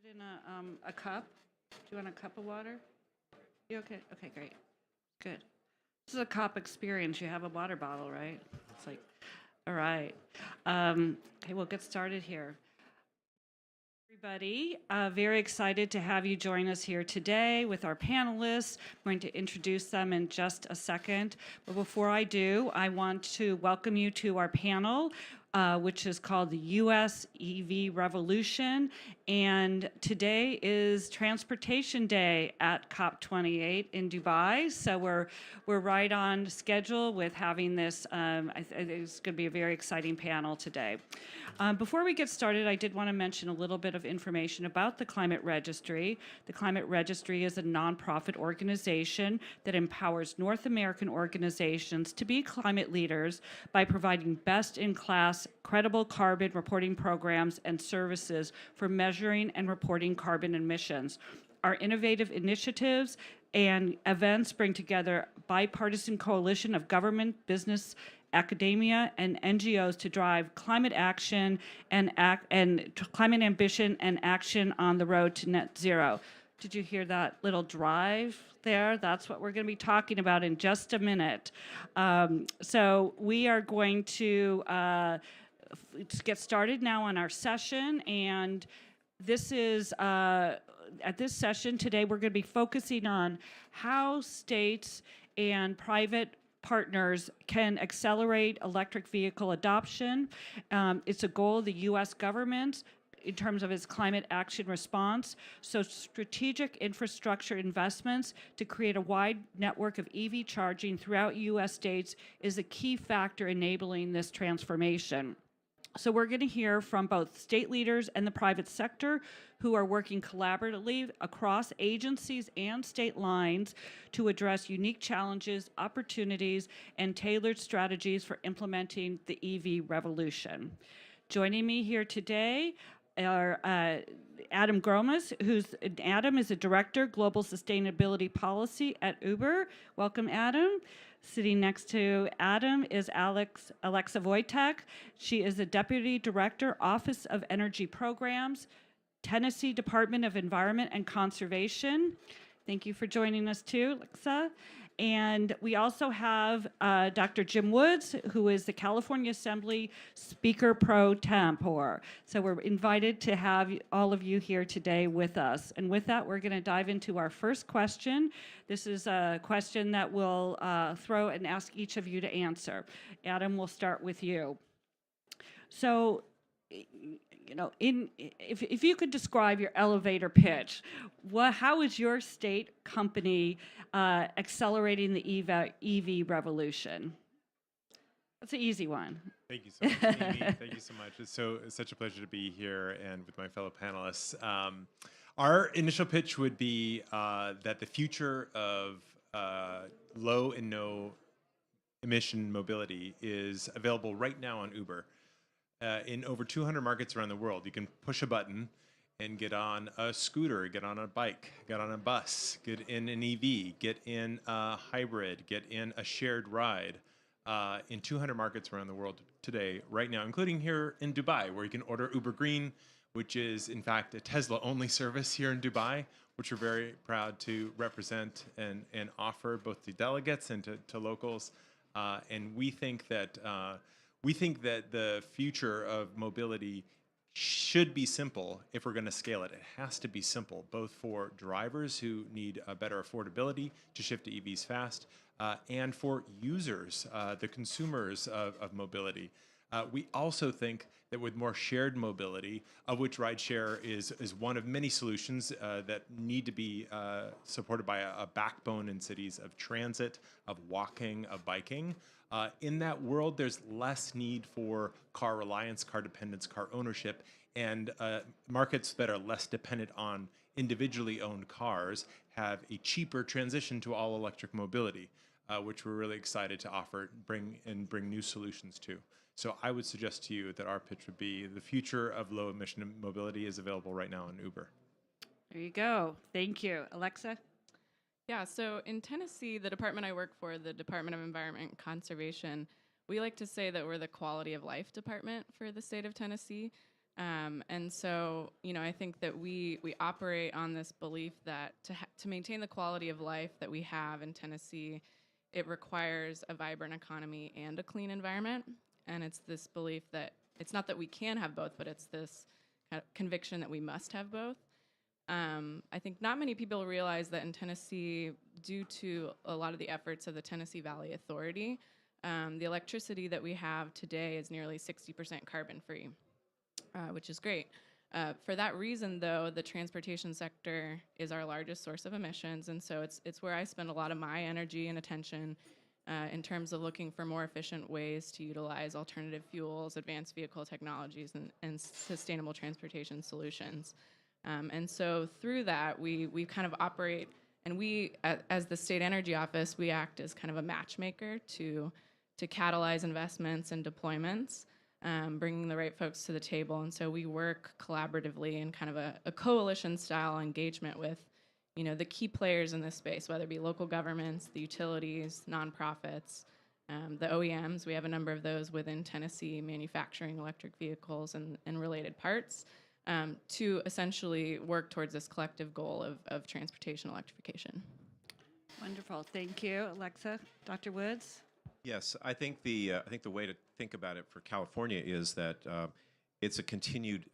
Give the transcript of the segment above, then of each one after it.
in a cup? Do you want a cup of water? You okay? Okay, great. Good. This is a cop experience. You have a water bottle, right? It's like, all right. Okay, we'll get started here. Everybody, very excited to have you join us here today with our panelists. I'm going to introduce them in just a second. But before I do, I want to welcome you to our panel, which is called the U.S. EV Revolution. And today is Transportation Day at COP28 in Dubai. So we're right on schedule with having this. I think it's going to be a very exciting panel today. Before we get started, I did want to mention a little bit of information about the Climate Registry. The Climate Registry is a nonprofit organization that empowers North American organizations to be climate leaders by providing best-in-class, credible carbon reporting programs and services for measuring and reporting carbon emissions. Our innovative initiatives and events bring together a bipartisan coalition of government, business, academia, and NGOs to drive climate action and climate ambition and action on the road to net zero. Did you hear that little drive there? That's what we're going to be talking about in just a minute. So we are going to get started now on our session, and this is at this session today we're going to be focusing on how states and private partners can accelerate electric vehicle adoption. It's a goal of the U.S. government in terms of its climate action response. So strategic infrastructure investments to create a wide network of EV charging throughout U.S. states is a key factor enabling this transformation. So we're going to hear from both state leaders and the private sector who are working collaboratively across agencies and state lines to address unique challenges, opportunities, and tailored strategies for implementing the EV revolution. Joining me here today are Adam Gromas, Adam is a Director, Global Sustainability Policy at Uber. Welcome, Adam. Sitting next to Adam is Alexa Wojtek. She is the Deputy Director, Office of Energy Programs, Tennessee Department of Environment and Conservation. Thank you for joining us too, Alexa. And we also have Dr. Jim Woods, who is the California Assembly Speaker Pro Tempore. So we're invited to have all of you here today with us. And with that, we're going to dive into our first question. This is a question that we'll throw and ask each of you to answer. Adam, we'll start with you. So, you know, if you could describe your elevator pitch, how is your state company accelerating the EV revolution? That's an easy one. Thank you so much, Amy. Thank you so much. It's such a pleasure to be here and with my fellow panelists. Our initial pitch would be that the future of low and no emission mobility is available right now on Uber. In over 200 markets around the world, you can push a button and get on a scooter, get on a bike, get on a bus, get in an EV, get in a hybrid, get in a shared ride in 200 markets around the world today, right now, including here in Dubai, where you can order Uber Green, which is in fact a Tesla-only service here in Dubai, which we're very proud to represent and offer both to delegates and to locals. And we think that the future of mobility should be simple if we're going to scale it. It has to be simple, both for drivers who need a better affordability to shift to EVs fast, and for users, the consumers of mobility. We also think that with more shared mobility, of which rideshare is one of many solutions that need to be supported by a backbone in cities of transit, of walking, of biking. In that world, there's less need for car reliance, car dependence, car ownership, and markets that are less dependent on individually owned cars have a cheaper transition to all electric mobility, which we're really excited to offer, bring new solutions to. So I would suggest to you that our pitch would be the future of low emission mobility is available right now on Uber. There you go. Thank you. Alexa? Yeah, so in Tennessee, the department I work for, the Department of Environment and Conservation, we like to say that we're the quality of life department for the state of Tennessee. And so, I think that we operate on this belief that to maintain the quality of life that we have in Tennessee, it requires a vibrant economy and a clean environment. And it's this belief that it's not that we can have both, but it's this kind of conviction that we must have both. I think not many people realize that in Tennessee, due to a lot of the efforts of the Tennessee Valley Authority, the electricity that we have today is nearly 60% carbon free, which is great. For that reason, though, the transportation sector is our largest source of emissions, and so it's where I spend a lot of my energy and attention in terms of looking for more efficient ways to utilize alternative fuels, advanced vehicle technologies, and sustainable transportation solutions. And so through that, we kind of operate, and we, as the State Energy Office, we act as kind of a matchmaker to catalyze investments and deployments, bringing the right folks to the table. And so we work collaboratively in kind of a coalition-style engagement with, the key players in this space, whether it be local governments, the utilities, nonprofits, the OEMs. We have a number of those within Tennessee manufacturing electric vehicles and related parts. To essentially work towards this collective goal of transportation electrification. Wonderful. Thank you, Alexa. Dr. Woods? Yes, I think the way to think about it for California is that it's a continued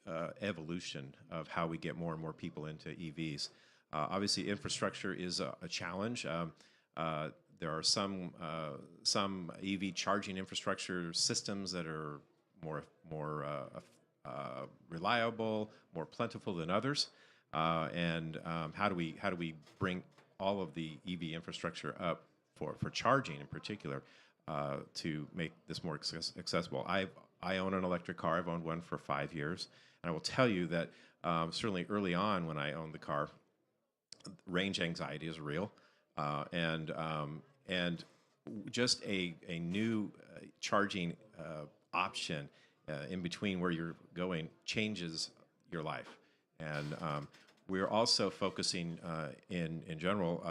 evolution of how we get more and more people into EVs. Obviously, infrastructure is a challenge. There are some EV charging infrastructure systems that are more reliable, more plentiful than others, and how do we bring all of the EV infrastructure up for charging in particular to make this more accessible? I own an electric car. I've owned one for 5 years, and I will tell you that certainly early on when I owned the car, range anxiety is real, and just a new charging option in between where you're going changes your life. And we're also focusing in general,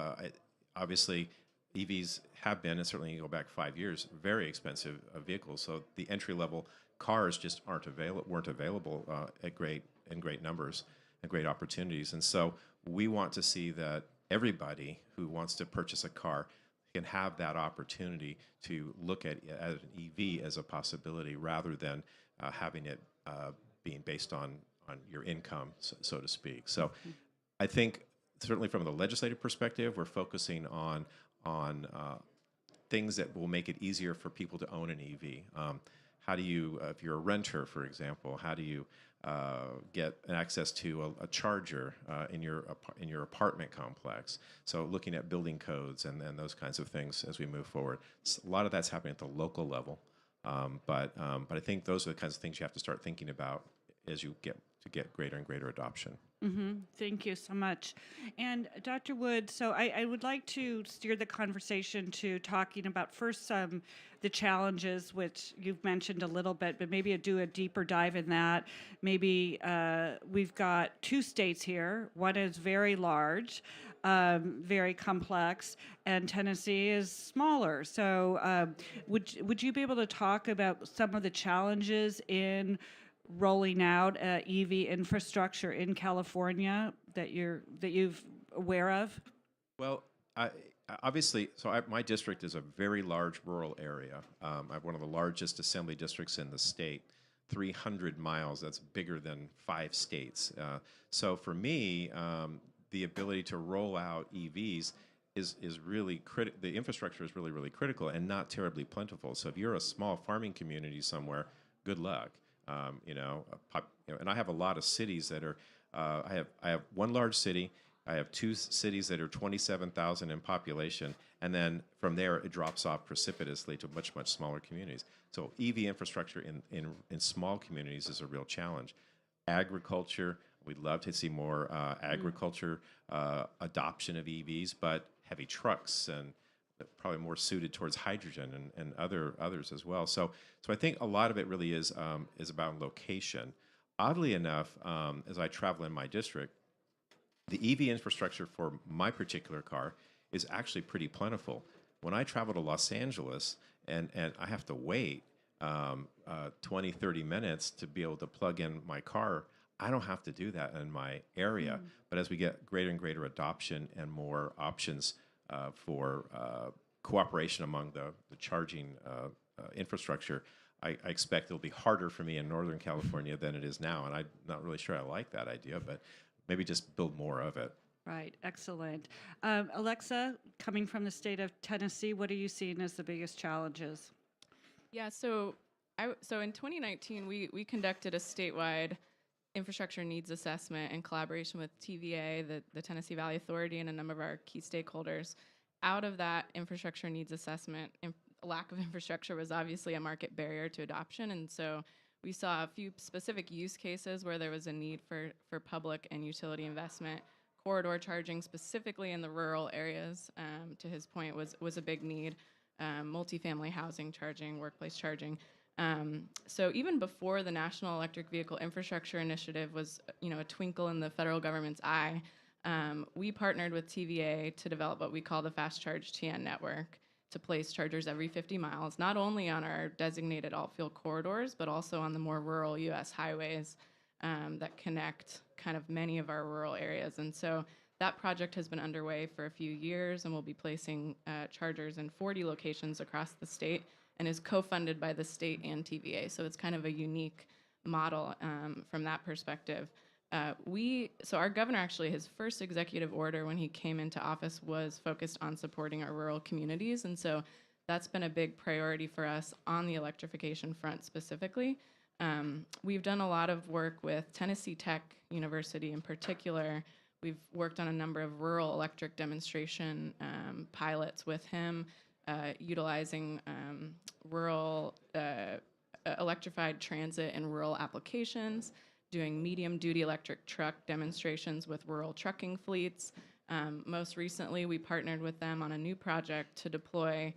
obviously EVs have been, and certainly you go back 5 years, very expensive vehicles. So the entry-level cars just weren't available at great numbers and great opportunities. And so we want to see that everybody who wants to purchase a car can have that opportunity to look at an EV as a possibility rather than having it being based on your income, so to speak. So I think certainly from the legislative perspective, we're focusing on things that will make it easier for people to own an EV. How do you, if you're a renter, for example, how do you get access to a charger in your apartment complex? So looking at building codes and those kinds of things as we move forward. A lot of that's happening at the local level, but I think those are the kinds of things you have to start thinking about as you get greater and greater adoption. Thank you so much. And Dr. Wood, so I would like to steer the conversation to talking about first the challenges, which you've mentioned a little bit, but maybe do a deeper dive in that. Maybe we've got 2 states here. One is very large, very complex, and Tennessee is smaller. So would you be able to talk about some of the challenges in rolling out EV infrastructure in California that you're aware of? Well, obviously, my district is a very large rural area. I have one of the largest assembly districts in the state, 300 miles. That's bigger than 5 states. So for me, the ability to roll out EVs is really critical. The infrastructure is really, really critical and not terribly plentiful. So if you're a small farming community somewhere, good luck. And I have a lot of cities that are. I have one large city. I have 2 cities that are 27,000 in population, and then from there it drops off precipitously to much smaller communities. So EV infrastructure in small communities is a real challenge. Agriculture, we'd love to see more agriculture adoption of EVs, but heavy trucks and probably more suited towards hydrogen and others as well. So I think a lot of it really is about location. Oddly enough, as I travel in my district, the EV infrastructure for my particular car is actually pretty plentiful. When I travel to Los Angeles and I have to wait 20, 30 minutes to be able to plug in my car. I don't have to do that in my area. But as we get greater and greater adoption and more options for cooperation among the charging infrastructure, I expect it'll be harder for me in Northern California than it is now. And I'm not really sure I like that idea, but maybe just build more of it. Right, excellent. Alexa, coming from the state of Tennessee, what are you seeing as the biggest challenges? Yeah, so in 2019, we conducted a statewide infrastructure needs assessment in collaboration with TVA, the Tennessee Valley Authority, and a number of our key stakeholders. Out of that infrastructure needs assessment, lack of infrastructure was obviously a market barrier to adoption, and so we saw a few specific use cases where there was a need for public and utility investment. Corridor charging, specifically in the rural areas, to his point, was a big need. Multifamily housing charging, workplace charging. So even before the National Electric Vehicle Infrastructure Initiative was, a twinkle in the federal government's eye, we partnered with TVA to develop what we call the Fast Charge TN network to place chargers every 50 miles, not only on our designated alt-fuel corridors, but also on the more rural U.S. highways that connect kind of many of our rural areas. And so that project has been underway for a few years, and we'll be placing chargers in 40 locations across the state and is co-funded by the state and TVA. So it's kind of a unique model from that perspective. So our governor, actually, his first executive order when he came into office was focused on supporting our rural communities. And so that's been a big priority for us on the electrification front specifically. We've done a lot of work with Tennessee Tech University in particular. We've worked on a number of rural electric demonstration pilots with him, utilizing rural electrified transit and rural applications, doing medium-duty electric truck demonstrations with rural trucking fleets. Most recently, we partnered with them on a new project to deploy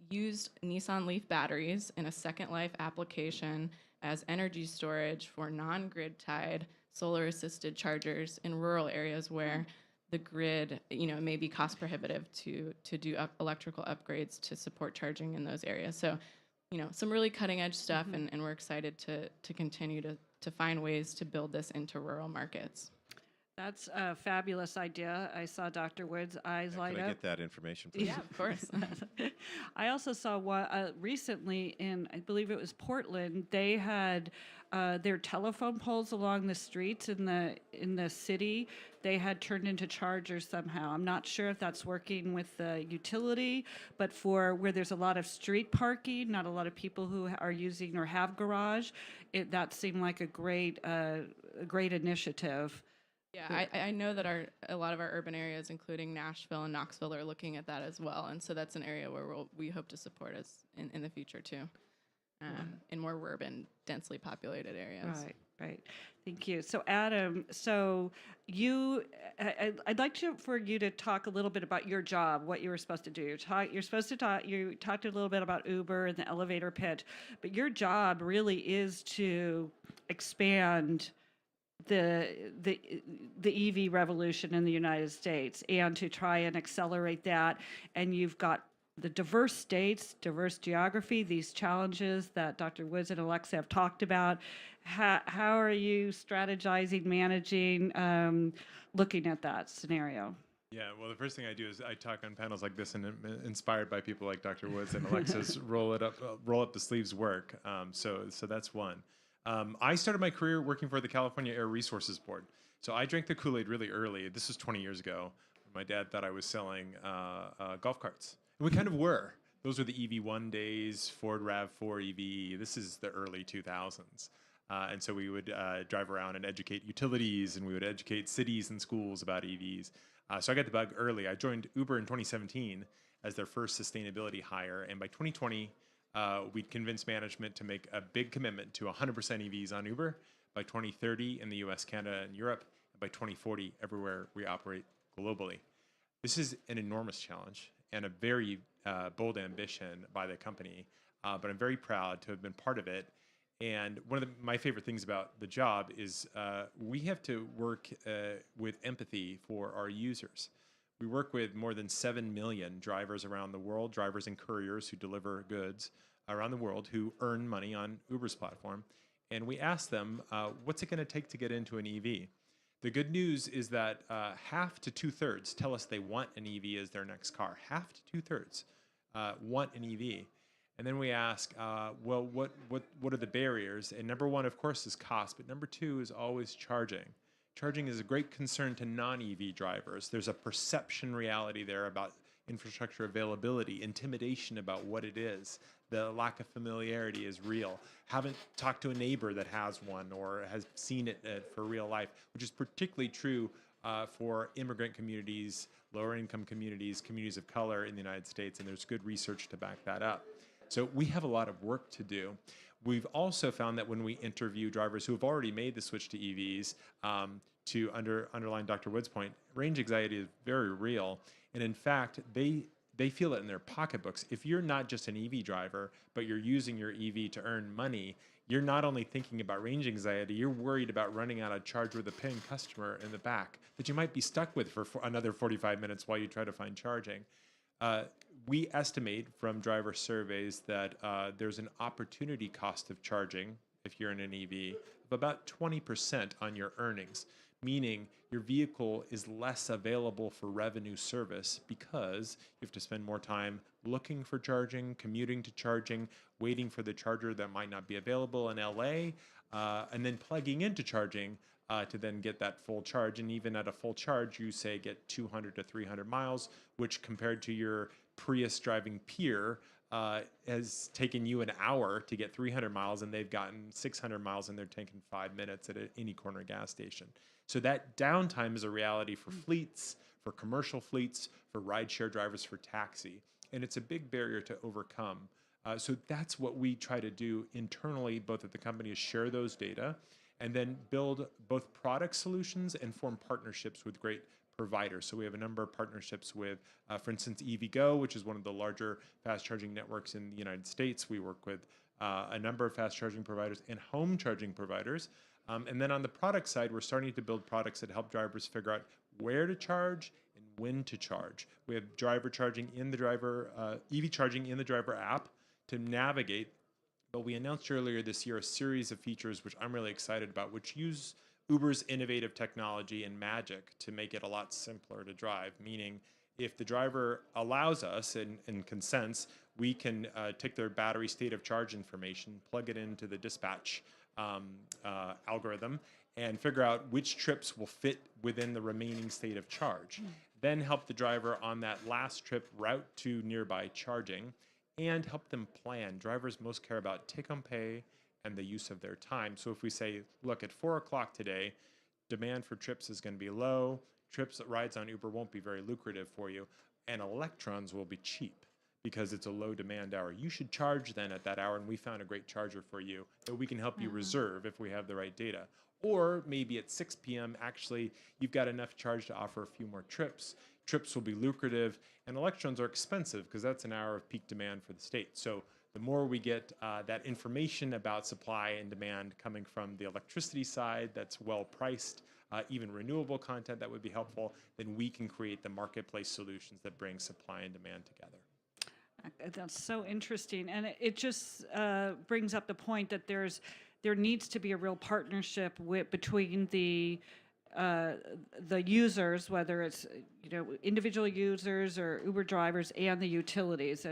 used Nissan Leaf batteries in a Second Life application as energy storage for non-grid tied solar-assisted chargers in rural areas where the grid, may be cost prohibitive to do electrical upgrades to support charging in those areas. So, some really cutting-edge stuff, and we're excited to continue to find ways to build this into rural markets. That's a fabulous idea. I saw Dr. Wood's eyes light Can I up. get that information, please? Yeah, of course. I also saw one recently in, I believe it was Portland. They had their telephone poles along the streets in the city. They had turned into chargers somehow. I'm not sure if that's working with the utility, but for where there's a lot of street parking, not a lot of people who are using or have garage, that seemed like a great initiative. Yeah, I know that a lot of our urban areas, including Nashville and Knoxville, are looking at that as well, and so that's an area where we hope to support us in the future too, in more urban, densely populated areas. Right. Thank you. So Adam, I'd like for you to talk a little bit about your job, what you were supposed to do. You talked a little bit about Uber and the elevator pitch, but your job really is to expand the EV revolution in the United States and to try and accelerate that. And you've got the diverse states, diverse geography, these challenges that Dr. Woods and Alexa have talked about. How are you strategizing, managing, looking at that scenario? Yeah, well, the first thing I do is I talk on panels like this and I'm inspired by people like Dr. Woods and Alexa's roll up the sleeves work. So that's one. I started my career working for the California Air Resources Board. So I drank the Kool-Aid really early. This was 20 years ago. My dad thought I was selling golf carts. And we kind of were. Those were the EV1 days, Ford RAV4 EV. This is the early 2000s. And so we would drive around and educate utilities, and we would educate cities and schools about EVs. So I got the bug early. I joined Uber in 2017 as their first sustainability hire. And by 2020, we'd convinced management to make a big commitment to 100% EVs on Uber by 2030 in the US, Canada, and Europe, and by 2040 everywhere we operate globally. This is an enormous challenge and a very bold ambition by the company, but I'm very proud to have been part of it. And one of my favorite things about the job is we have to work with empathy for our users. We work with more than 7 million drivers around the world, drivers and couriers who deliver goods around the world who earn money on Uber's platform. And we asked them, what's it going to take to get into an EV? The good news is that half to 2/3 tell us they want an EV as their next car. Half to 2/3 want an EV. And then we ask, well, what are the barriers? And number one, of course, is cost, but number two is always charging. Charging is a great concern to non-EV drivers. There's a perception reality there about infrastructure availability, intimidation about what it is. The lack of familiarity is real. Haven't talked to a neighbor that has one or has seen it for real life, which is particularly true for immigrant communities, lower income communities, communities of color in the United States, and there's good research to back that up. So we have a lot of work to do. We've also found that when we interview drivers who have already made the switch to EVs, to underline Dr. Wood's point, range anxiety is very real. And in fact, they feel it in their pocketbooks. If you're not just an EV driver, but you're using your EV to earn money, you're not only thinking about range anxiety, you're worried about running out of charge with a paying customer in the back that you might be stuck with for another 45 minutes while you try to find charging. We estimate from driver surveys that there's an opportunity cost of charging, if you're in an EV, of about 20% on your earnings, meaning your vehicle is less available for revenue service because you have to spend more time looking for charging, commuting to charging, waiting for the charger that might not be available in LA, and then plugging into charging to then get that full charge. And even at a full charge, you say get 200 to 300 miles, which compared to your Prius driving peer has taken you an hour to get 300 miles, and they've gotten 600 miles and they're taking 5 minutes at any corner gas station. So that downtime is a reality for fleets, for commercial fleets, for rideshare drivers, for taxi. And it's a big barrier to overcome. So that's what we try to do internally, both at the company, is share those data and then build both product solutions and form partnerships with great providers. So we have a number of partnerships with, for instance, EVgo, which is one of the larger fast charging networks in the United States. We work with a number of fast charging providers and home charging providers. And then on the product side, we're starting to build products that help drivers figure out where to charge and when to charge. We have driver charging in the driver, EV charging in the driver app to navigate. But we announced earlier this year a series of features which I'm really excited about, which use Uber's innovative technology and magic to make it a lot simpler to drive. Meaning, if the driver allows us and consents, we can take their battery state of charge information, plug it into the dispatch algorithm, and figure out which trips will fit within the remaining state of charge. Then help the driver on that last trip route to nearby charging, and help them plan. Drivers most care about take-home pay and the use of their time. So if we say, look, at 4 o'clock today, demand for trips is going to be low, rides on Uber won't be very lucrative for you, and electrons will be cheap because it's a low demand hour. You should charge then at that hour, and we found a great charger for you that we can help you reserve if we have the right data. Or maybe at 6 p.m., actually, you've got enough charge to offer a few more trips. Trips will be lucrative, and electrons are expensive because that's an hour of peak demand for the state. So the more we get that information about supply and demand coming from the electricity side that's well priced, even renewable content that would be helpful, then we can create the marketplace solutions that bring supply and demand together. That's so interesting, and it just brings up the point that there needs to be a real partnership between the users, whether it's individual users or Uber drivers, and the utilities.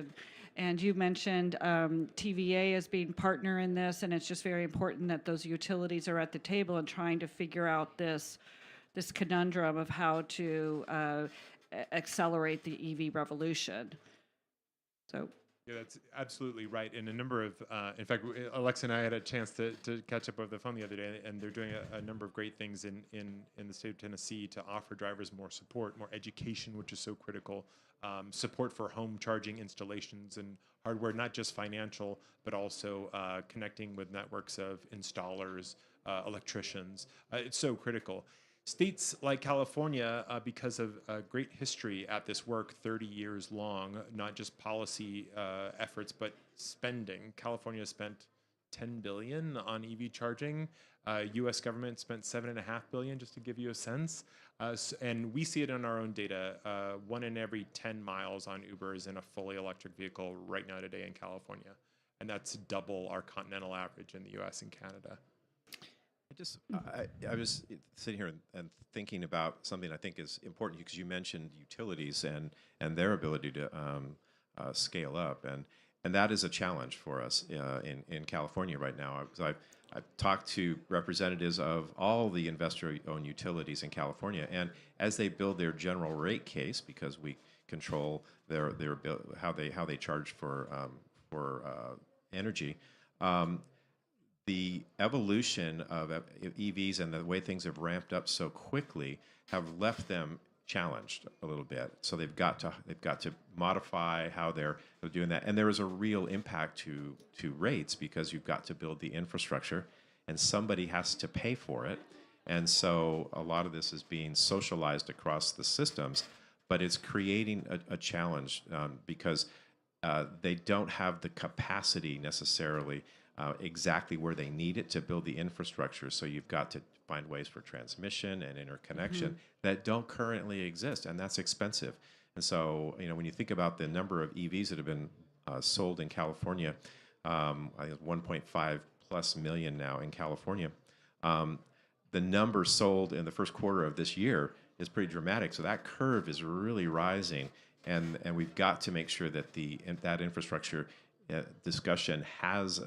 And you mentioned TVA as being partner in this, and it's just very important that those utilities are at the table and trying to figure out this conundrum of how to accelerate the EV revolution. So. Yeah, that's absolutely right. And a number of, in fact, Alexa and I had a chance to catch up over the phone the other day, and they're doing a number of great things in the state of Tennessee to offer drivers more support, more education, which is so critical, support for home charging installations and hardware, not just financial, but also connecting with networks of installers, electricians. It's so critical. States like California, because of a great history at this work, 30 years long, not just policy efforts, but spending. California spent $10 billion on EV charging. U.S. government spent $7.5 billion, just to give you a sense. And we see it in our own data. 1 in every 10 miles on Uber is in a fully electric vehicle right now today in California. and that's double our continental average in the U.S. and Canada. I was sitting here and thinking about something I think is important because you mentioned utilities and their ability to scale up, and that is a challenge for us in California right now. I've talked to representatives of all the investor-owned utilities in California, and as they build their general rate case, because we control their how they charge for energy. The evolution of EVs and the way things have ramped up so quickly have left them challenged a little bit. So they've got to modify how they're doing that, and there is a real impact to rates because you've got to build the infrastructure, and somebody has to pay for it. And so a lot of this is being socialized across the systems, but it's creating a challenge because they don't have the capacity necessarily exactly where they need it to build the infrastructure. So you've got to find ways for transmission and interconnection that don't currently exist, and that's expensive. And so, when you think about the number of EVs that have been sold in California, I think 1.5 plus million now in California. The number sold in the first quarter of this year is pretty dramatic. So that curve is really rising, and we've got to make sure that that infrastructure discussion has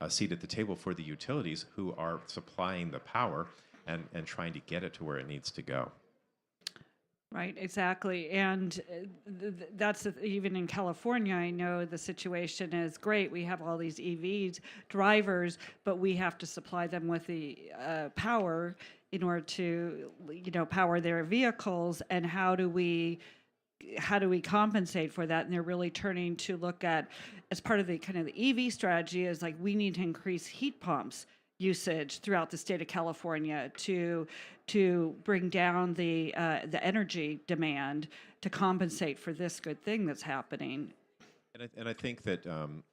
a seat at the table for the utilities who are supplying the power and trying to get it to where it needs to go. Right, exactly. And that's even in California, I know the situation is great. We have all these EVs drivers, but we have to supply them with the power in order to, power their vehicles. And how do we compensate for that? And they're really turning to look at, as part of the kind of the EV strategy, is like we need to increase heat pumps usage throughout the state of California to bring down the energy demand to compensate for this good thing that's happening. And I think that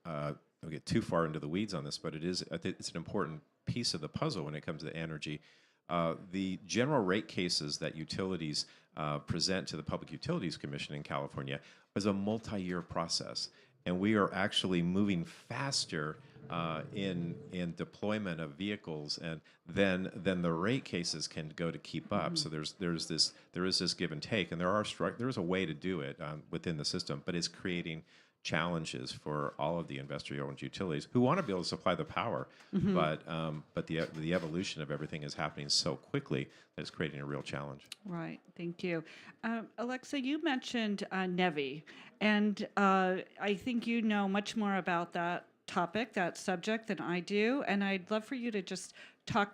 I'll get too far into the weeds on this, but it's an important piece of the puzzle when it comes to energy. The general rate cases that utilities present to the Public Utilities Commission in California is a multi-year process, and we are actually moving faster in deployment of vehicles and then the rate cases can go to keep up. So there is this give and take, and there is a way to do it within the system, but it's creating challenges for all of the investor-owned utilities who want to be able to supply the power, but the evolution of everything is happening so quickly that it's creating a real challenge. Right, thank you. Alexa, you mentioned NEVI, and I think you know much more about that topic, that subject, than I do, and I'd love for you to just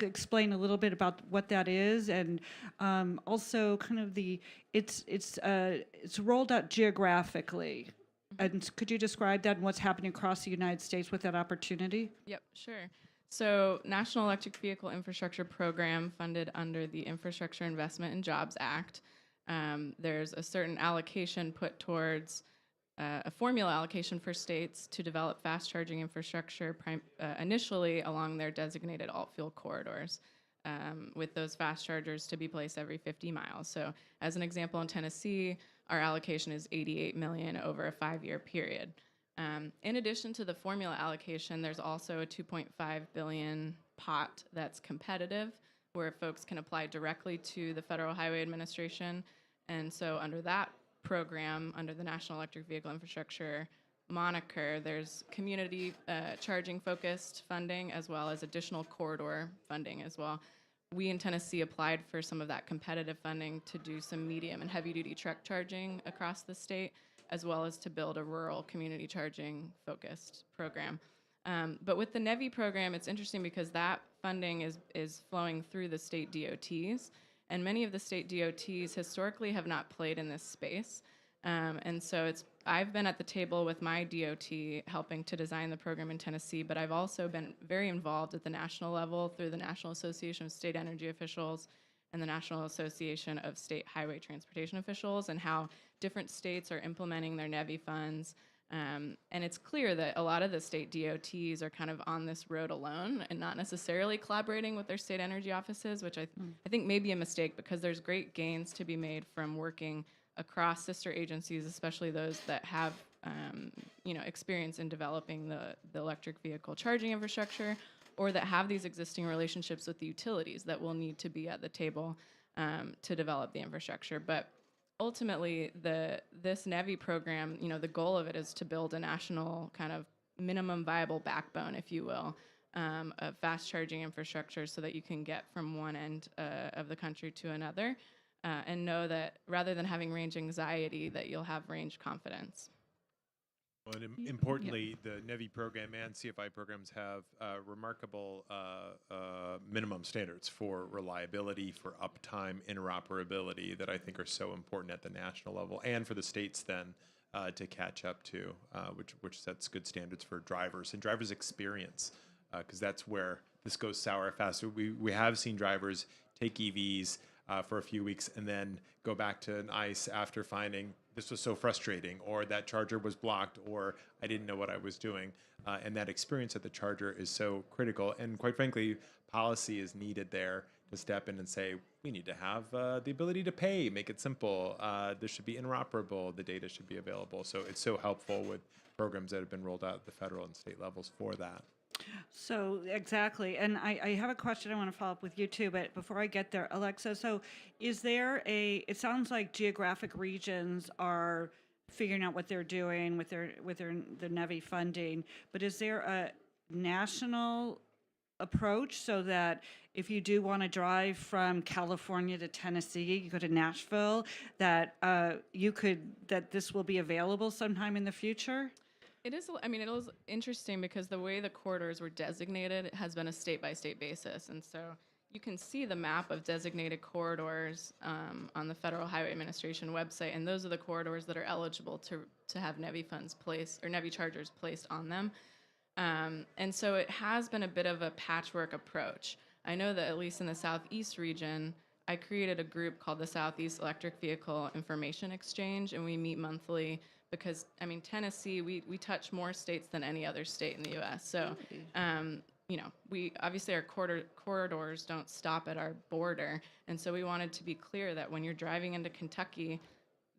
explain a little bit about what that is, and also kind of it's rolled out geographically. And could you describe that and what's happening across the United States with that opportunity? Yep, sure. So National Electric Vehicle Infrastructure Program, funded under the Infrastructure Investment and Jobs Act. There's a certain allocation put towards a formula allocation for states to develop fast charging infrastructure initially along their designated alt-fuel corridors, with those fast chargers to be placed every 50 miles. So as an example, in Tennessee, our allocation is $88 million over a 5-year period. In addition to the formula allocation, there's also a $2.5 billion pot that's competitive, where folks can apply directly to the Federal Highway Administration. And so under that program, under the National Electric Vehicle Infrastructure moniker, there's community charging focused funding as well as additional corridor funding as well. We in Tennessee applied for some of that competitive funding to do some medium and heavy duty truck charging across the state, as well as to build a rural community charging focused program. But with the NEVI program, it's interesting because that funding is flowing through the state DOTs, and many of the state DOTs historically have not played in this space. And so I've been at the table with my DOT helping to design the program in Tennessee, but I've also been very involved at the national level through the National Association of State Energy Officials and the National Association of State Highway Transportation Officials, and how different states are implementing their NEVI funds. And it's clear that a lot of the state DOTs are kind of on this road alone and not necessarily collaborating with their state energy offices, which I think may be a mistake, because there's great gains to be made from working across sister agencies, especially those that have experience in developing the electric vehicle charging infrastructure, or that have these existing relationships with the utilities that will need to be at the table to develop the infrastructure. But ultimately, this NEVI program, the goal of it is to build a national kind of minimum viable backbone, if you will, of fast charging infrastructure so that you can get from one end of the country to another, and know that rather than having range anxiety, that you'll have range confidence. Well, and importantly, the NEVI program and CFI programs have remarkable minimum standards for reliability, for uptime, interoperability that I think are so important at the national level, and for the states then to catch up to, which sets good standards for drivers and drivers' experience, because that's where this goes sour fast. We have seen drivers take EVs for a few weeks and then go back to an ICE after finding this was so frustrating, or that charger was blocked, or I didn't know what I was doing. And that experience at the charger is so critical. And quite frankly, policy is needed there to step in and say, we need to have the ability to pay, make it simple. This should be interoperable. The data should be available. So it's so helpful with programs that have been rolled out at the federal and state levels for that. So exactly, and I have a question I want to follow up with you too, but before I get there, Alexa, so is there it sounds like geographic regions are figuring out what they're doing with their the NEVI funding, but is there a national approach so that if you do want to drive from California to Tennessee, you go to Nashville, that that this will be available sometime in the future? It is, it was interesting because the way the corridors were designated has been a state-by-state basis. And so you can see the map of designated corridors on the Federal Highway Administration website, and those are the corridors that are eligible to have NEVI funds placed, or NEVI chargers placed on them. And so it has been a bit of a patchwork approach. I know that at least in the Southeast region, I created a group called the Southeast Electric Vehicle Information Exchange, and we meet monthly because, Tennessee, we touch more states than any other state in the U.S. So, we obviously our corridors don't stop at our border, and so we wanted to be clear that when you're driving into Kentucky,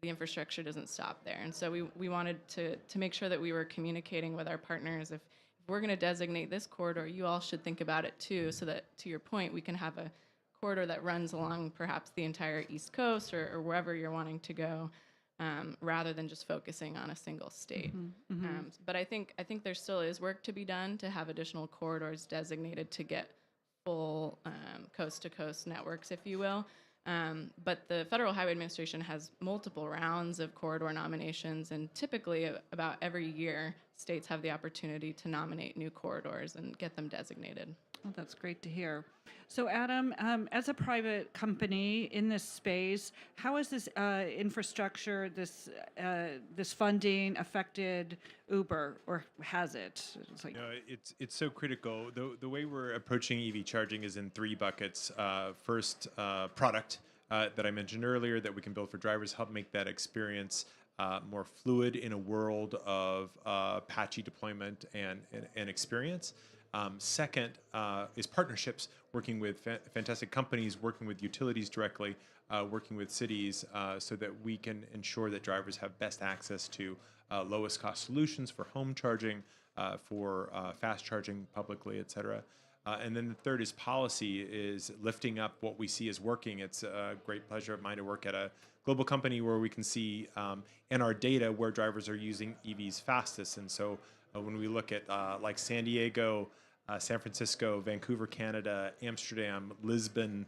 the infrastructure doesn't stop there. And so we wanted to make sure that we were communicating with our partners. If we're going to designate this corridor, you all should think about it too, so that, to your point, we can have a corridor that runs along perhaps the entire East Coast or wherever you're wanting to go, rather than just focusing on a single state. But I think there still is work to be done to have additional corridors designated to get full coast-to-coast networks, if you will. But the Federal Highway Administration has multiple rounds of corridor nominations, and typically about every year, states have the opportunity to nominate new corridors and get them designated. Well, that's great to hear. So, Adam, as a private company in this space, how has this infrastructure, this funding affected Uber, or has it? It's like, It's so critical. The way we're approaching EV charging is in three buckets. First, product that I mentioned earlier that we can build for drivers, help make that experience more fluid in a world of patchy deployment and experience. Second is partnerships, working with fantastic companies, working with utilities directly, working with cities, so that we can ensure that drivers have best access to lowest cost solutions for home charging, for fast charging publicly, et cetera. And then the third is policy, is lifting up what we see as working. It's a great pleasure of mine to work at a global company where we can see in our data where drivers are using EVs fastest. And so when we look at like San Diego, San Francisco, Vancouver, Canada, Amsterdam, Lisbon,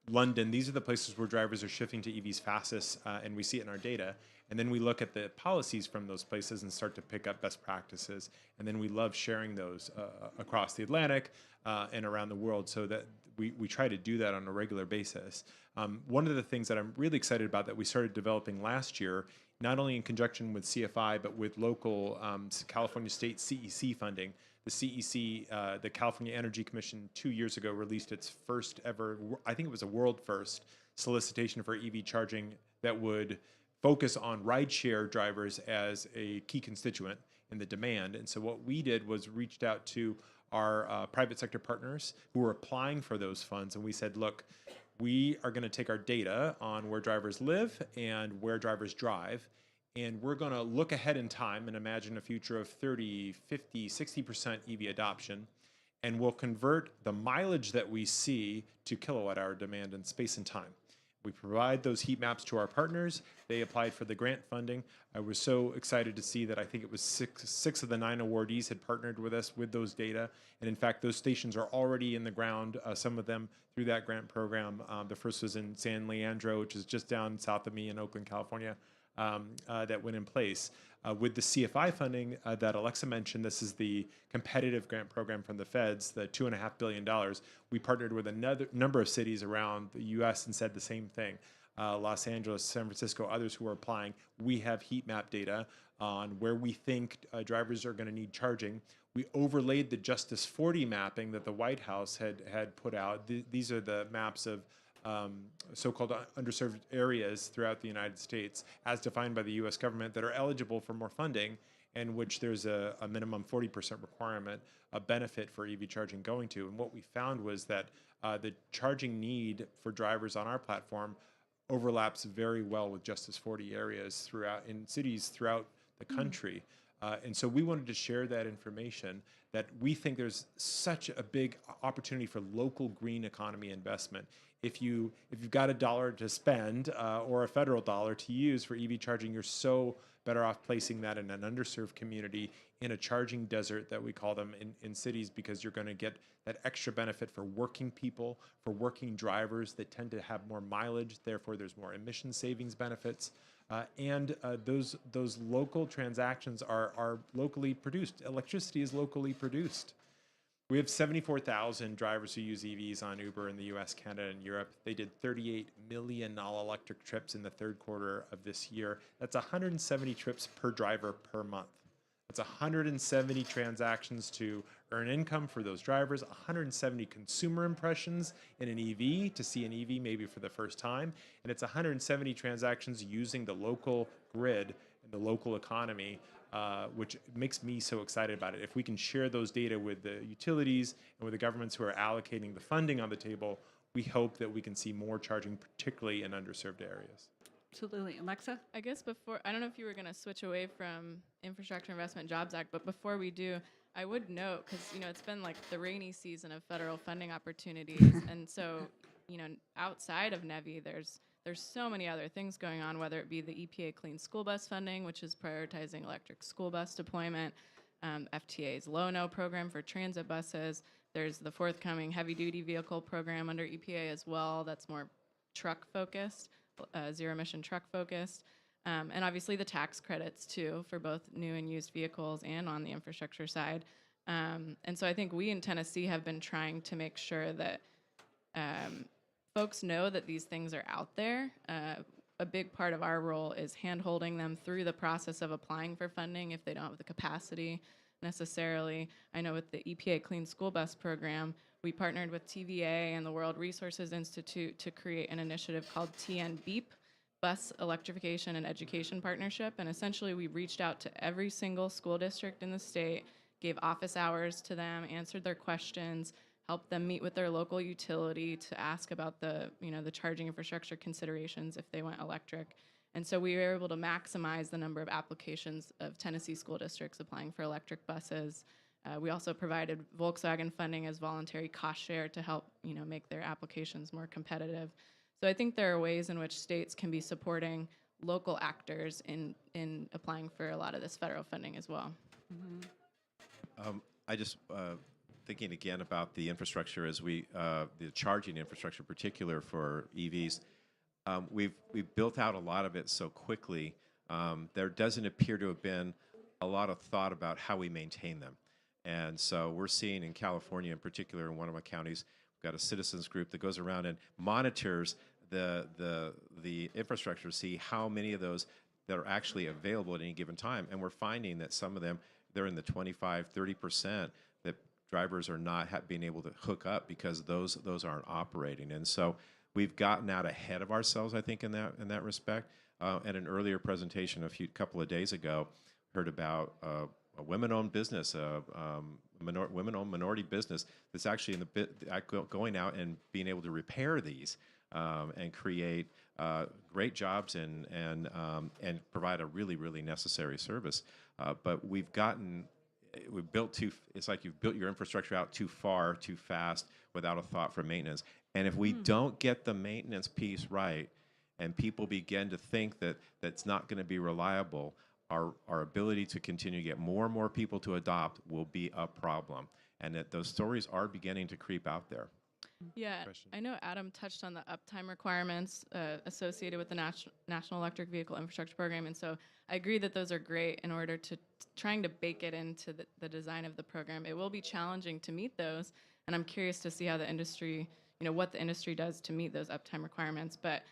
London, these are the places where drivers are shifting to EVs fastest, and we see it in our data. And then we look at the policies from those places and start to pick up best practices. And then we love sharing those across the Atlantic and around the world, so that we try to do that on a regular basis. One of the things that I'm really excited about that we started developing last year, not only in conjunction with CFI, but with local California State CEC funding. The CEC, the California Energy Commission, 2 years ago released its first ever, I think it was a world first, solicitation for EV charging that would focus on rideshare drivers as a key constituent in the demand. And so what we did was reached out to our private sector partners who were applying for those funds, and we said, look, we are going to take our data on where drivers live and where drivers drive, And we're going to look ahead in time and imagine a future of 30, 50, 60% EV adoption. And we'll convert the mileage that we see to kilowatt hour demand in space and time. We provide those heat maps to our partners. They applied for the grant funding. I was so excited to see that I think it was six of the 9 awardees had partnered with us with those data. And in fact, those stations are already in the ground, some of them through that grant program. The first was in San Leandro, which is just down south of me in Oakland, California, that went in place. With the CFI funding that Alexa mentioned, this is the competitive grant program from the feds, the $2.5 billion. We partnered with another number of cities around the U.S. and said the same thing. Los Angeles, San Francisco, others who are applying. We have heat map data on where we think drivers are going to need charging. We overlaid the Justice 40 mapping that the White House had put out. These are the maps of so-called underserved areas throughout the United States, as defined by the U.S. government, that are eligible for more funding, and which there's a minimum 40% requirement, a benefit for EV charging going to. And what we found was that the charging need for drivers on our platform overlaps very well with Justice 40 areas in cities throughout the country. And so we wanted to share that information, that we think there's such a big opportunity for local green economy investment. If you've got $1 to spend or a federal dollar to use for EV charging, you're so better off placing that in an underserved community, in a charging desert that we call them in cities, because you're going to get that extra benefit for working people, for working drivers that tend to have more mileage. Therefore, there's more emission savings benefits. And those local transactions are locally produced. Electricity is locally produced. We have 74,000 drivers who use EVs on Uber in the US, Canada, and Europe. They did 38 million all-electric trips in the third quarter of this year. That's 170 trips per driver per month. That's 170 transactions to earn income for those drivers, 170 consumer impressions in an EV to see an EV maybe for the first time, and it's 170 transactions using the local grid and the local economy, which makes me so excited about it. If we can share those data with the utilities and with the governments who are allocating the funding on the table, we hope that we can see more charging, particularly in underserved areas. Absolutely. Alexa? I guess I don't know if you were going to switch away from Infrastructure Investment and Jobs Act, but before we do, I would note, because, it's been like the rainy season of federal funding opportunities. And so, outside of NEVI, there's so many other things going on, whether it be the EPA Clean School Bus funding, which is prioritizing electric school bus deployment, FTA's Low-No program for transit buses. There's the forthcoming heavy-duty vehicle program under EPA as well that's more truck-focused, zero-emission truck-focused. And obviously the tax credits, too, for both new and used vehicles and on the infrastructure side. And so I think we in Tennessee have been trying to make sure that folks know that these things are out there. A big part of our role is hand-holding them through the process of applying for funding if they don't have the capacity necessarily. I know with the EPA Clean School Bus program, we partnered with TVA and the World Resources Institute to create an initiative called TN BEEP, Bus Electrification and Education Partnership. And essentially, we reached out to every single school district in the state, gave office hours to them, answered their questions, helped them meet with their local utility to ask about the charging infrastructure considerations if they went electric. And so we were able to maximize the number of applications of Tennessee school districts applying for electric buses. We also provided Volkswagen funding as voluntary cost share to help make their applications more competitive. So I think there are ways in which states can be supporting local actors in applying for a lot of this federal funding as well. I just thinking again about the infrastructure as the charging infrastructure, in particular for EVs. We've built out a lot of it so quickly. There doesn't appear to have been a lot of thought about how we maintain them. And so we're seeing in California, in particular, in one of my counties, we've got a citizens group that goes around and monitors the infrastructure to see how many of those that are actually available at any given time. And we're finding that some of them, they're in the 25, 30% that drivers are not being able to hook up because those aren't operating. And so we've gotten out ahead of ourselves, I think, in that respect. At an earlier presentation a couple of days ago, heard about a women-owned business, women-owned minority business that's actually going out and being able to repair these and create great jobs and provide a really necessary service. But we've built it's like you've built your infrastructure out too far, too fast, without a thought for maintenance. And if we don't get the maintenance piece right, and people begin to think that that's not going to be reliable, our ability to continue to get more and more people to adopt will be a problem. And that those stories are beginning to creep out there. Yeah, Question. I know Adam touched on the uptime requirements associated with the National Electric Vehicle Infrastructure Program, and so I agree that those are great in order to trying to bake it into the design of the program. It will be challenging to meet those, and I'm curious to see how the industry, what the industry does to meet those uptime requirements. But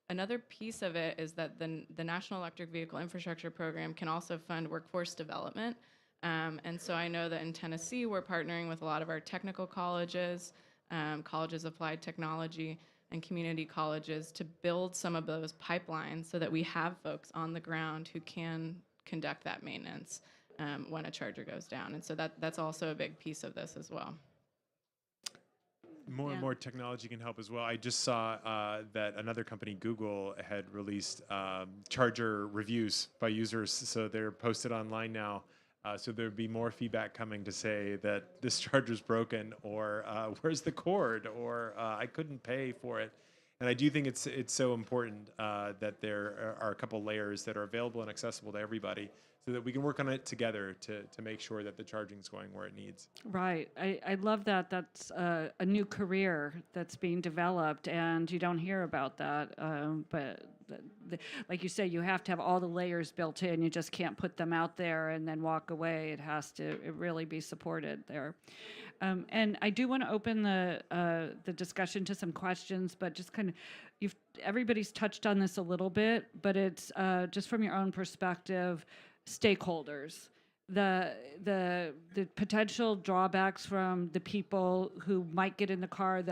another piece of it is that the National Electric Vehicle Infrastructure Program can also fund workforce development, and so I know that in Tennessee we're partnering with a lot of our technical colleges, colleges of applied technology, and community colleges to build some of those pipelines so that we have folks on the ground who can conduct that maintenance when a charger goes down. And so that's also a big piece of this as well. More and more technology can help as well. I just saw that another company, Google, had released charger reviews by users. So they're posted online now. So there'd be more feedback coming to say that this charger's broken, or where's the cord, or I couldn't pay for it. And I do think it's so important that there are a couple layers that are available and accessible to everybody, so that we can work on it together to make sure that the charging's going where it needs. Right. I love that. That's a new career that's being developed, and you don't hear about that. But like you say, you have to have all the layers built in. You just can't put them out there and then walk away. It has to really be supported there. And I do want to open the discussion to some questions, but just kind of, everybody's touched on this a little bit, but it's just from your own perspective, stakeholders, the potential drawbacks from the people who might get in the car.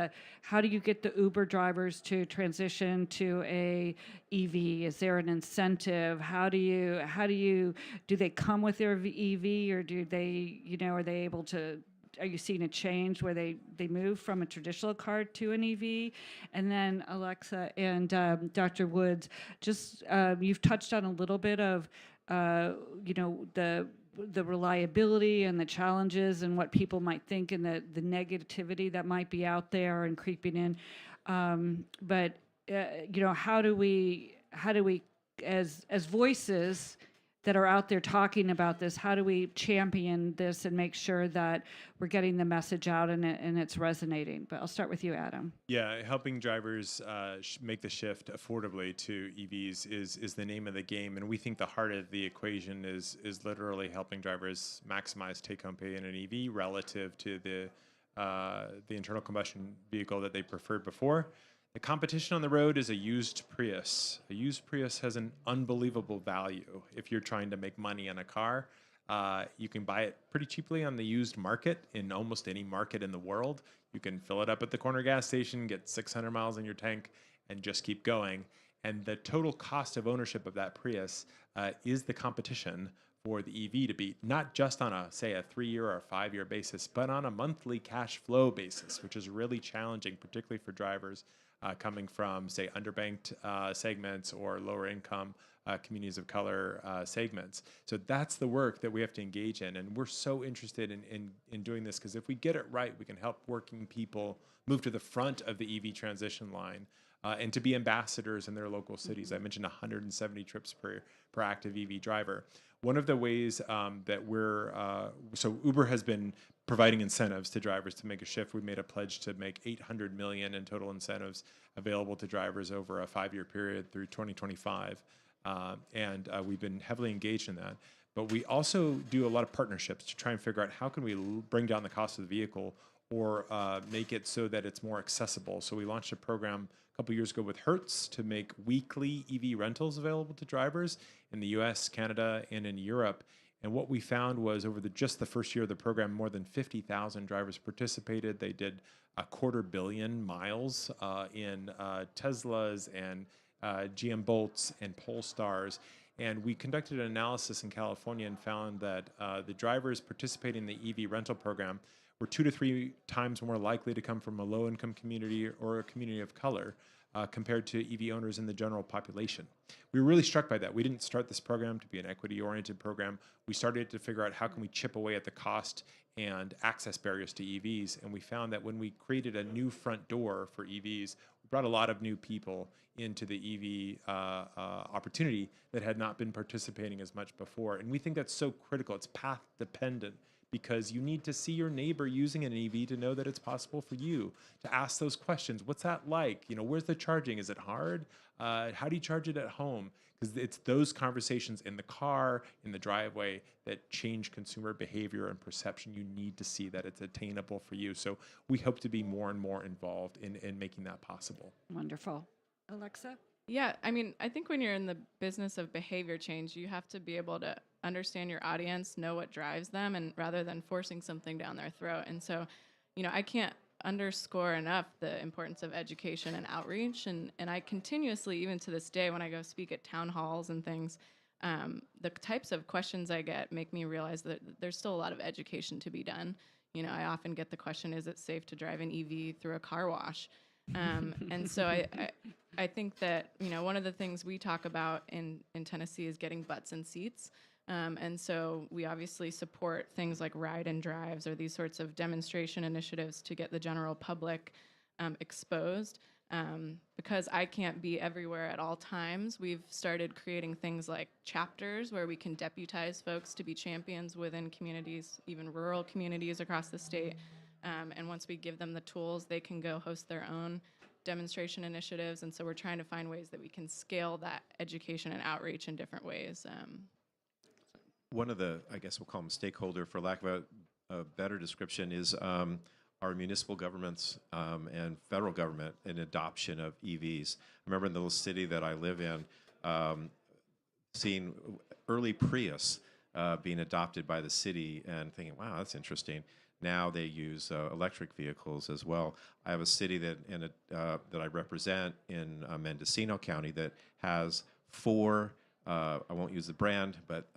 How do you get the Uber drivers to transition to a EV? Is there an incentive? Do they come with their EV, or do they, are they able to? Are you seeing a change where they move from a traditional car to an EV? And then Alexa and Dr. Woods, just you've touched on a little bit of the reliability and the challenges and what people might think, and the negativity that might be out there and creeping in. But how do we as voices that are out there talking about this, how do we champion this and make sure that we're getting the message out and it's resonating? But I'll start with you, Adam. Yeah, helping drivers make the shift affordably to EVs is the name of the game, and we think the heart of the equation is literally helping drivers maximize take-home pay in an EV relative to the internal combustion vehicle that they preferred before. The competition on the road is a used Prius. A used Prius has an unbelievable value. If you're trying to make money on a car, you can buy it pretty cheaply on the used market in almost any market in the world. You can fill it up at the corner gas station, get 600 miles in your tank, and just keep going. And the total cost of ownership of that Prius is the competition for the EV to beat, not just on a 3-year or a 5-year basis, but on a monthly cash flow basis, which is really challenging, particularly for drivers coming from, underbanked segments or lower income communities of color segments. So that's the work that we have to engage in. And we're so interested in doing this, because if we get it right, we can help working people move to the front of the EV transition line and to be ambassadors in their local cities. I mentioned 170 trips per active EV driver. One of the ways that so Uber has been providing incentives to drivers to make a shift. We made a pledge to make $800 million in total incentives available to drivers over a 5-year period through 2025. And we've been heavily engaged in that. But we also do a lot of partnerships to try and figure out how can we bring down the cost of the vehicle or make it so that it's more accessible. So we launched a program a couple years ago with Hertz to make weekly EV rentals available to drivers in the US, Canada, and in Europe. And what we found was over just the first year of the program, more than 50,000 drivers participated. They did 250 million miles in Teslas and GM Bolts and Polestars. And we conducted an analysis in California and found that the drivers participating in the EV rental program were 2 to 3 times more likely to come from a low-income community or a community of color compared to EV owners in the general population. We were really struck by that. We didn't start this program to be an equity-oriented program. We started to figure out how can we chip away at the cost and access barriers to EVs. And we found that when we created a new front door for EVs, we brought a lot of new people into the EV opportunity that had not been participating as much before. And we think that's so critical. It's path dependent, because you need to see your neighbor using an EV to know that it's possible for you to ask those questions. What's that like? Where's the charging? Is it hard? How do you charge it at home? Because it's those conversations in the car, in the driveway, that change consumer behavior and perception. You need to see that it's attainable for you. So we hope to be more and more involved in making that possible. Wonderful. Alexa? Yeah, I mean, I think when you're in the business of behavior change, you have to be able to understand your audience, know what drives them, and rather than forcing something down their throat. And so, I can't underscore enough the importance of education and outreach. And I continuously, even to this day, when I go speak at town halls and things, the types of questions I get make me realize that there's still a lot of education to be done. I often get the question, is it safe to drive an EV through a car wash? And so I think that, one of the things we talk about in Tennessee is getting butts in seats. And so we obviously support things like ride and drives or these sorts of demonstration initiatives to get the general public exposed. Because I can't be everywhere at all times, we've started creating things like chapters where we can deputize folks to be champions within communities, even rural communities across the state. And once we give them the tools, they can go host their own demonstration initiatives. And so we're trying to find ways that we can scale that education and outreach in different ways. One of the, I guess we'll call them stakeholder, for lack of a better description, is our municipal governments and federal government in adoption of EVs. I remember in the little city that I live in, seeing early Prius being adopted by the city and thinking, wow, that's interesting. Now they use electric vehicles as well. I have a city that I represent in Mendocino County that has 4, I won't use the brand, but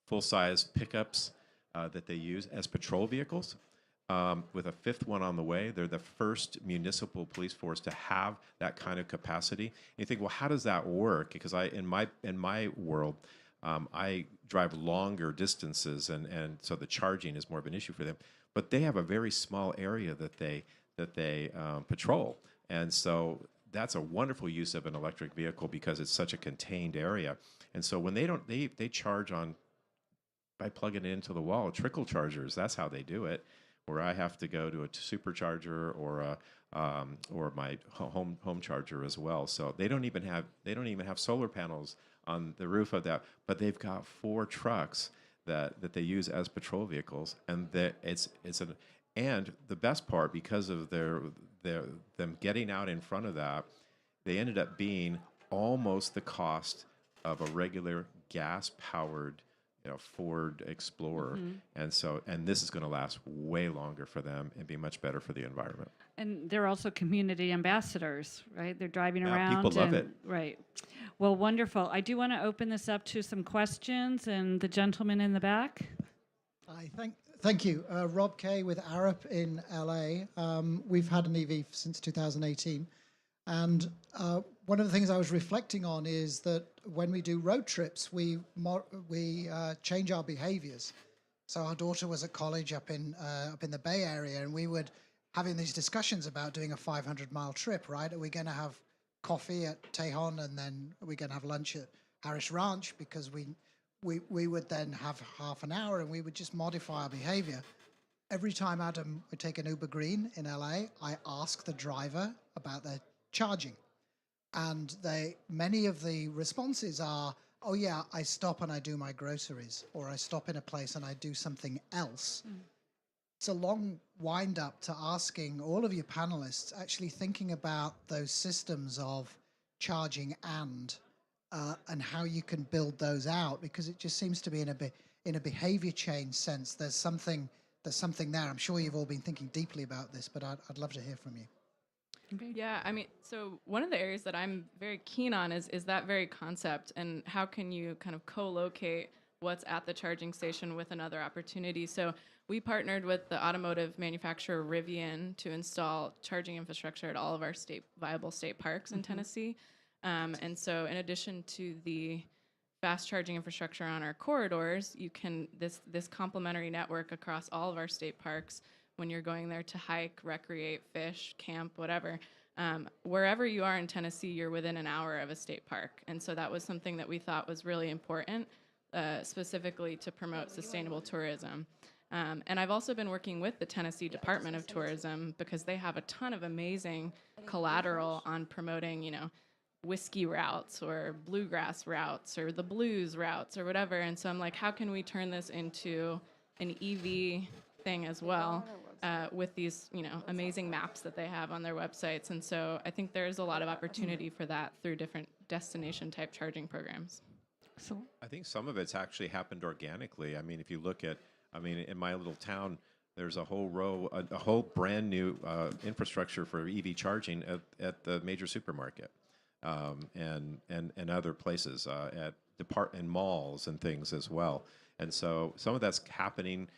full-size pickups that they use as patrol vehicles, with a 5th one on the way. They're the first municipal police force to have that kind of capacity. And you think, well, how does that work? Because in my world, I drive longer distances, and so the charging is more of an issue for them. But they have a very small area that they patrol, and so that's a wonderful use of an electric vehicle because it's such a contained area. And so when they charge by plugging it into the wall, trickle chargers. That's how they do it. Where I have to go to a supercharger or my home charger as well. So they don't even have solar panels on the roof of that, but they've got 4 trucks that they use as patrol vehicles, and and the best part, because of them getting out in front of that, they ended up being almost the cost of a regular gas-powered Ford Explorer. And this is going to last way longer for them and be much better for the environment. And they're also community ambassadors, right? They're driving around. People love it. Right. Well, wonderful. I do want to open this up to some questions, and the gentleman in the back. Hi, thank you. Rob Kay with Arup in LA. We've had an EV since 2018. And one of the things I was reflecting on is that when we do road trips, we change our behaviors. So our daughter was at college up in the Bay Area, and we would having these discussions about doing a 500-mile trip, right? Are we going to have coffee at Tejon, and then are we going to have lunch at Harris Ranch? Because we would then have half an hour, and we would just modify our behavior. Every time Adam would take an Uber Green in LA, I ask the driver about their charging. And many of the responses are, oh yeah, I stop and I do my groceries, or I stop in a place and I do something else. It's a long wind up to asking all of your panelists actually thinking about those systems of charging and how you can build those out, because it just seems to be in a behavior change sense. There's something there. I'm sure you've all been thinking deeply about this, but I'd love to hear from you. Okay. Yeah, I mean, so one of the areas that I'm very keen on is that very concept, and how can you kind of co-locate what's at the charging station with another opportunity. So we partnered with the automotive manufacturer Rivian to install charging infrastructure at all of our viable state parks in Tennessee. And so in addition to the fast charging infrastructure on our corridors, you can, this complementary network across all of our state parks, when you're going there to hike, recreate, fish, camp, whatever, wherever you are in Tennessee, you're within an hour of a state park. And so that was something that we thought was really important, specifically to promote sustainable tourism. And I've also been working with the Tennessee Department of Tourism because they have a ton of amazing collateral on promoting, you know, whiskey routes or bluegrass routes or the blues routes or whatever. And so I'm like, how can we turn this into an EV thing as well, with these, you know, amazing maps that they have on their websites? And so I think there's a lot of opportunity for that through different destination type charging programs. So I think some of it's actually happened organically. I mean, if you look at, I mean, in my little town, there's a whole row, a whole brand new infrastructure for EV charging at the major supermarket, and other places, at and malls and things as well. And so some of that's happening.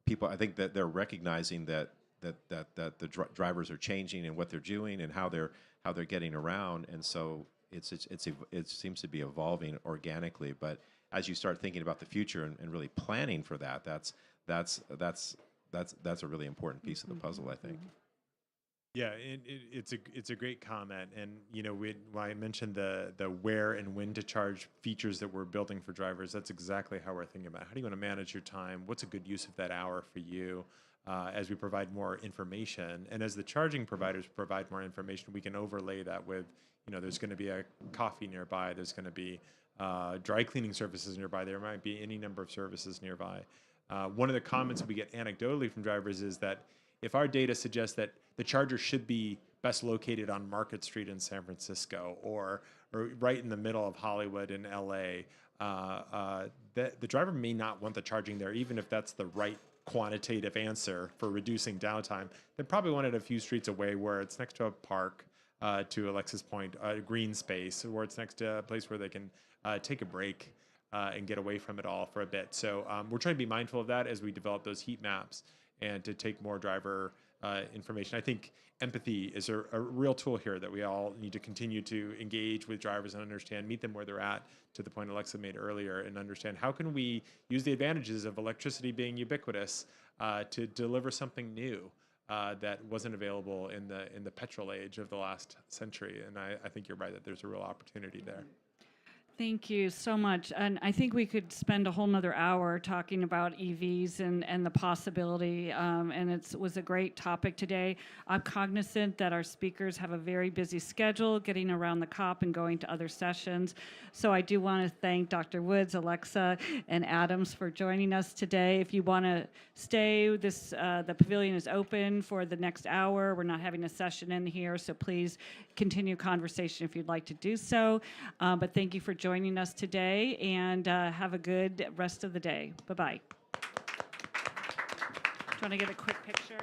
People, I think that they're recognizing that the drivers are changing and what they're doing and how they're getting around, and so it seems to be evolving organically. But as you start thinking about the future and really planning for that, that's a really important piece of the puzzle, I think. Yeah, it's a great comment, and you know, when I mentioned the where and when to charge features that we're building for drivers, that's exactly how we're thinking about. How do you want to manage your time? What's a good use of that hour for you? As we provide more information, and as the charging providers provide more information, we can overlay that with, you know, there's going to be a coffee nearby, there's going to be dry cleaning services nearby, there might be any number of services nearby. One of the comments we get anecdotally from drivers is that if our data suggests that the charger should be best located on Market Street in San Francisco or right in the middle of Hollywood in LA, the driver may not want the charging there, even if that's the right quantitative answer for reducing downtime. They probably want it a few streets away where it's next to a park, to Alexa's point, a green space, or it's next to a place where they can take a break and get away from it all for a bit. So we're trying to be mindful of that as we develop those heat maps and to take more driver information. I think empathy is a real tool here that we all need to continue to engage with drivers and understand, meet them where they're at, to the point Alexa made earlier, and understand how can we use the advantages of electricity being ubiquitous to deliver something new that wasn't available in the petrol age of the last century. And I think you're right that there's a real opportunity there. thank you so much. And I think we could spend a whole nother hour talking about EVs and the possibility. And it was a great topic today. I'm cognizant that our speakers have a very busy schedule getting around the COP and going to other sessions. So I do want to thank Dr. Woods, Alexa, and Adams for joining us today. If you want to stay, the pavilion is open for the next hour. We're not having a session in here, so please continue conversation if you'd like to do so. But thank you for joining us today, and have a good rest of the day. Bye-bye. Do you want to get a quick picture?